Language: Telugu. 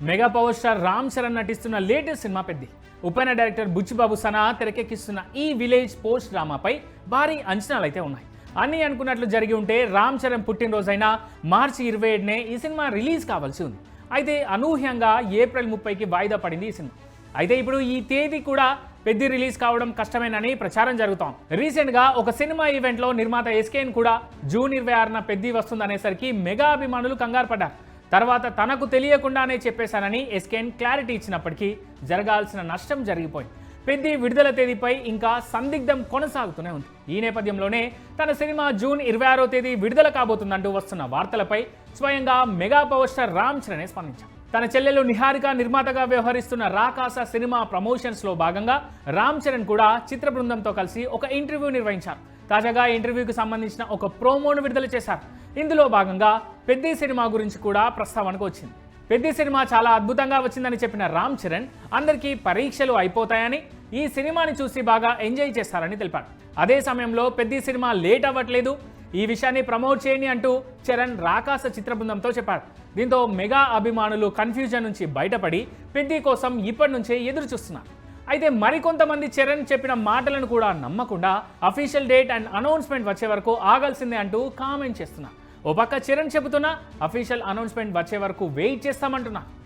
Mega power star Ram Charan నటిస్తున్న latest cinema Peddi. Uppena director Buchi Babu Sana తెరకెక్కిస్తున్న ఈ విలేజ్ పోస్ట్ డ్రామాపై భారీ అంచనాలు అయితే ఉన్నాయి. అన్నీ అనుకున్నట్లు జరిగి ఉంటే రామ్ చరణ్ పుట్టినరోజైన మార్చి 27నే ఈ సినిమా రిలీజ్ కావాల్సి ఉంది. అయితే అనూహ్యంగా ఏప్రిల్ 30కి వాయిదా పడింది ఈ సినిమా. అయితే ఇప్పుడు ఈ తేదీ కూడా పెద్ది రిలీజ్ కావడం కష్టమేనని ప్రచారం జరుగుతోంది. రీసెంట్గా ఒక సినిమా ఈవెంట్లో నిర్మాత ఎస్కేన్ కూడా జూన్ 26న పెద్ది వస్తుందనేసరికి మెగా అభిమానులు కంగారు పడ్డారు. తర్వాత తనకు తెలియకుండానే చెప్పేశానని ఎస్కేన్ క్లారిటీ ఇచ్చినప్పటికీ జరగాల్సిన నష్టం జరిగిపోయింది. పెద్ది విడుదల తేదీపై ఇంకా సందిగ్ధం కొనసాగుతూనే ఉంది. ఈ నేపథ్యంలోనే తన సినిమా జూన్ 26వ తేదీ విడుదల కాబోతుందంటూ వస్తున్న వార్తలపై స్వయంగా mega power star Ram Charan స్పందించారు. తన చెల్లెలు నిహారిక నిర్మాతగా వ్యవహరిస్తున్న రాకాస సినిమా ప్రమోషన్స్లో భాగంగా రామ్ చరణ్ కూడా చిత్ర బృందంతో కలిసి ఒక ఇంటర్వ్యూ నిర్వహించారు. తాజాగా ఇంటర్వ్యూకి సంబంధించిన ఒక ప్రోమోను విడుదల చేశారు. ఇందులో భాగంగా పెద్ది సినిమా గురించి కూడా ప్రస్తావనకు వచ్చింది. పెద్ది సినిమా చాలా అద్భుతంగా వచ్చిందని చెప్పిన రామ్ చరణ్ అందరికీ పరీక్షలు అయిపోతాయని, ఈ సినిమాని చూసి బాగా ఎంజాయ్ చేస్తారని తెలిపాడు. అదే సమయంలో పెద్ది సినిమా లేట్ అవ్వట్లేదు, ఈ విషయాన్ని ప్రమోట్ చేయని అంటూ చరణ్ రాకాస చిత్ర బృందంతో చెప్పాడు. దీంతో మెగా అభిమానులు కన్ఫ్యూజన్ నుంచి బయటపడి పెద్ది కోసం ఇప్పటి నుంచే ఎదురు చూస్తున్నారు. అయితే మరికొంతమంది చరణ్ చెప్పిన మాటలను కూడా నమ్మకుండా అఫీషియల్ డేట్ అండ్ అనౌన్స్మెంట్ వచ్చే వరకు ఆగాల్సిందే అంటూ కామెంట్ చేస్తున్నారు. ఓ పక్క చరణ్ చెబుతున్నా అఫీషియల్ అనౌన్స్మెంట్ వచ్చే వరకు వెయిట్ చేస్తామంటున్నా.